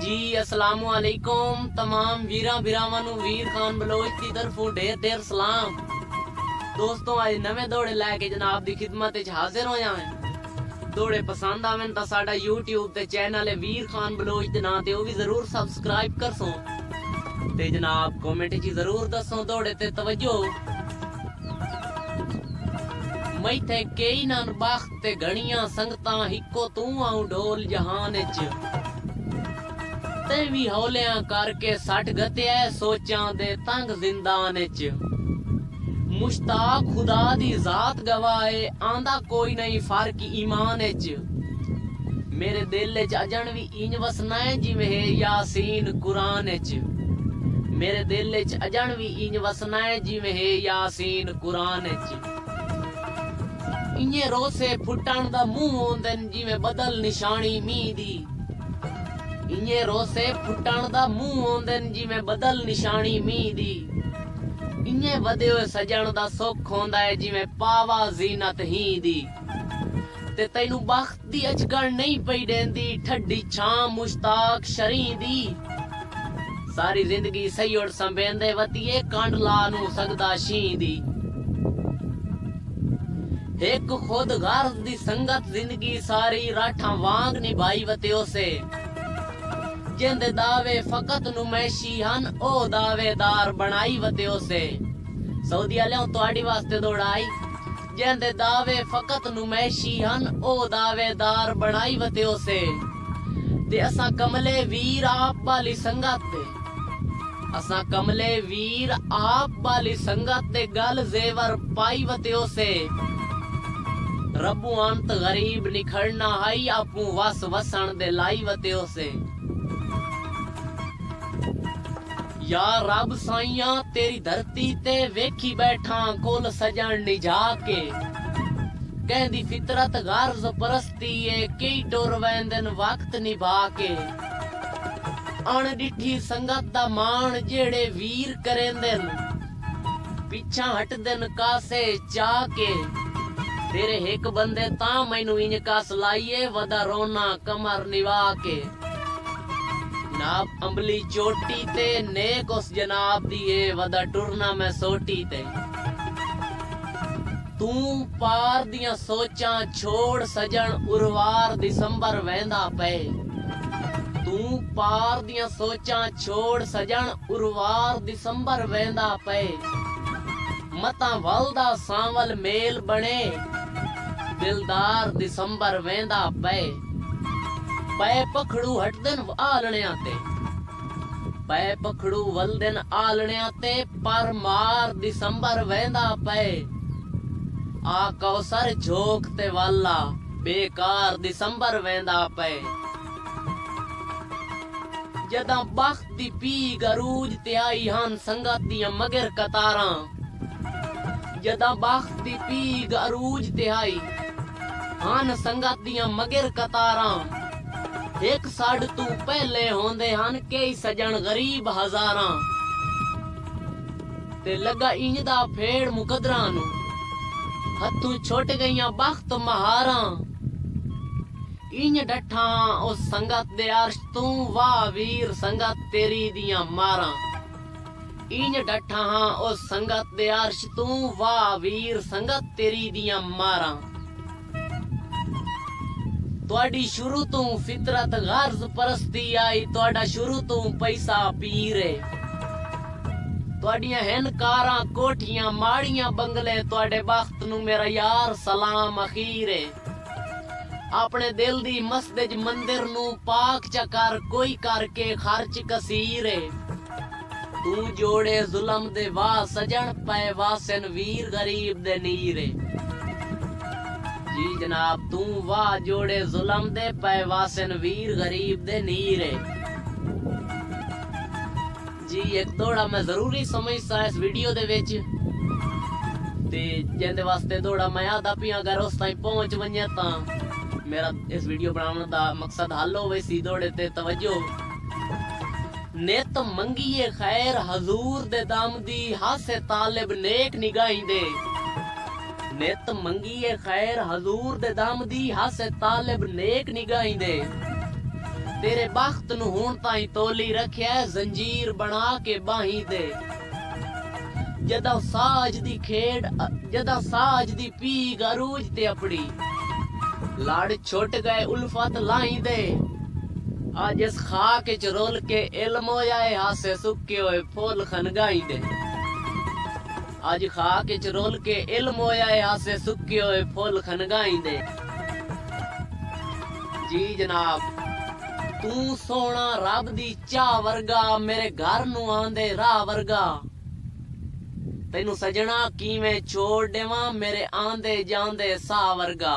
जी अस्सलामु अलैकुम तमाम वीरां भरावां नूं वीर खान बलोच दी तरफों ढेर ढेर सलाम। दोस्तों आज नवे दौड़े लैके जनाब दी खिदमत विच हाजिर होया है। दौड़े पसंद आवन तां साडा YouTube ते चैनल है वीर खान बलोच दे नां ते ओह वी जरूर सबसक्राइब करसो ते जनाब कमेंट च जरूर दसो दौड़े ते तवज्जो। मैथे कई नन बख्त ते घणियां संगतां हिक्को तू आऊं ढोल जहान च ते भी हौलियां करके सट गत्या सोचां दे तंग जिंदान च मुश्ताक खुदा दी जात गवाए आंदा कोई नहीं फर्क ईमान च मेरे दिल च अजन भी इंज वसना है जिवें है यासीन कुरान च मेरे दिल च अजन भी इंज वसना है जिवें है यासीन कुरान च इंजे रोसे फुटण दा मुंह होंदन जिवें बदल निशानी मीं दी इंजे रोसे फुटण दा मुंह होंदन जिवें बदल निशानी मीं दी इंजे वधे होए सजण दा सुख होंदा है जिवें पावा जीनत ही दी ते तैनू बख्त दी अजगण नहीं पई देंदी ठड्डी छां मुश्ताक शरी दी सारी जिंदगी सयोड़ संबेंदे वतिए कंड ला नू सकदा शी दी एक खुद गर्ज दी संगत जिंदगी सारी राठा वांग निभाई वत्यो से जिंदे दावे फकत नुमैशी हन ओ दावेदार बनाई वत्यो से सऊदी अलियों तुहाडी वास्ते दौड़ाई जिंदे दावे फकत नुमैशी हन ओ दावेदार बनाई वत्यो से ते असा कमले वीर आप वाली संगत असा कमले वीर आप वाली संगत दे गल जेवर पाई वत्यो से रब्बू अंत गरीब निखड़ना हाई आपू वस वसण दे लाई वत्यो से या रब साइया तेरी धरती ते वेखी बैठा कोल सजन निजा के कहदी फितरत गर्ज परस्ती है कई टुर वेंदन वक्त निभा के अण डिठी संगत दा मान जेड़े वीर करेंदन पिछा हटदन कासे चा के तेरे एक बंदे ता मैनू इंज कस लाइए वदा रोना कमर निभा के नाब अंबली चोटी ते नेक उस जनाब दिए वदा टुरना मैं सोटी ते तू पार दियां सोचां छोड़ सजन उरवार दिसंबर वेंदा पे तू पार दियां सोचां छोड़ सजन उरवार दिसंबर वेंदा पे मता वलदा सांवल मेल बने दिलदार दिसंबर वेंदा पे पै पखड़ू हटदन आलणियां ते पै पखड़ू वलदन आलणियां ते पर मार दिसंबर वेंदा पे आ कौसर झोक ते वाला बेकार दिसंबर वेंदा पे जदा बख्त दी पी गरूज ते आई हन संगत दियां मगर कतारां जदा बख्त दी पी गरूज ते आई हन संगत दियां मगर कतारां एक साड तू पहले होंदे हन कई सजन गरीब हजारां ते लगा इंज दा फेड़ मुकदरां नू हथू छुट गईयां बख्त महारां इंज डठा उस संगत दे अर्श तू वाह वीर संगत तेरी दियां मारां इंज डठा उस संगत दे अर्श तू वाह वीर संगत तेरी दियां मारां तुहाडी शुरू तू फितरत गर्ज परस्ती आई तुहाडा शुरू तू पैसा पीरे तुहाडियां हन कारां कोठियां माड़ियां बंगले तुहाडे बख्त नू मेरा यार सलाम अखीरे अपने दिल दी मस्जिद मंदिर नू पाक चकर कोई करके खर्च कसीरे तू जोड़े जुल्म दे वाह सजन पै वासन वीर गरीब दे नीरे जी जनाब तू वाह जोड़े जुल्म दे पै वासन वीर गरीब दे नीरे जी एक दौड़ा मैं जरूरी समझदा इस वीडियो दे विच ते जिंदे वास्ते दौड़ा मैं आदा पिया अगर उस ताईं पहुंच वने तां मेरा इस वीडियो बनाने दा मकसद हल होवे सी दौड़े ते तवज्जो नित मंगीए खैर हजूर दे दम दी हासे तालिब नेक निगाही दे नित मंगीए खैर हजूर दे दम दी हासे तालिब नेक निगाही दे तेरे बख्त नू हुण ताईं तोली रखिया जंजीर बना के बाही दे जदा साज दी खेड जदा साज दी पीग अरूज ते अपड़ी लाड़ छुट गए उल्फत लाई दे आज इस खाक च रोल के इल्म होया है हासे सुके होए फुल खनगाई दे आज खाक च रोल के इल्म होया है हासे सुके होए फुल खनगाई दे। जी जनाब तू सोना रब दी चाह वर्गा मेरे घर नू आंदे राह वर्गा तेनू सजना किवें छोड़ देवां मेरे आंदे जांदे साह वर्गा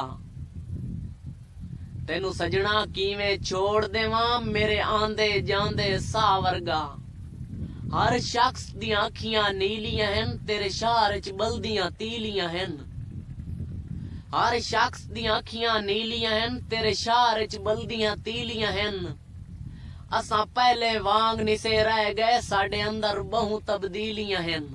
तेनू सजना किवें छोड़ देवां मेरे आंदे जांदे साह वर्गा हर शख्स दियां अखियां नीलियां हन तेरे शहर च बलदियां तीलियां हन हर शख्स दियां अखियां नीलियां हन तेरे शहर च बलदियां तीलियां हन असां पहले वांग निसे रह गए साडे अंदर बहु तब्दीलियां हन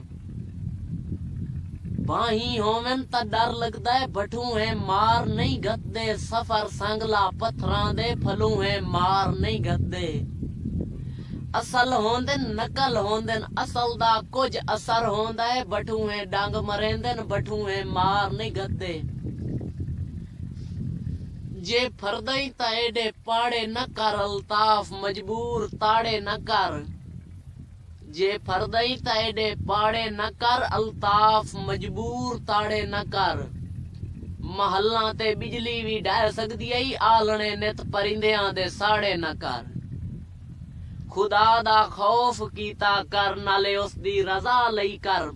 बाही होवन ता डर लगदा है भठू है मार नहीं गद्दे सफर संगला पत्थरां दे फलू है मार नहीं गद्दे असल होंदन नकल होंदन असल दा कुछ असर होंदा है भठू है डंग मरेंदन भठू है मार नहीं गद्दे जे फरदई ता एडे पाड़े न कर अल्ताफ मजबूर ताड़े न कर जे फरदई ता एडे पाड़े न कर अल्ताफ मजबूर ताड़े न कर महल्ला ते बिजली भी डह सकदी है आलने नित परिंदियां दे साड़े न कर खुदा दा खौफ कीता कर नाले उस दी रजा लई कर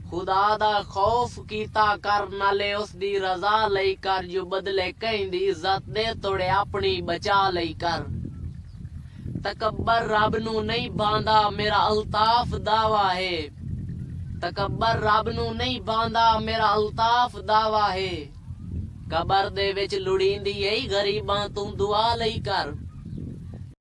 खुदा दा खौफ कीता कर नाले उस दी रजा लई कर जो बदले कहीं दी इज्जत दे तोड़े अपनी बचा लई कर तकब्बर रब नू नहीं बांदा मेरा अल्ताफ दावा है तकब्बर रब नू नहीं बांदा मेरा अल्ताफ दावा है कबर दे विच लुड़ींदी ऐ गरीबां तू दुआ लई कर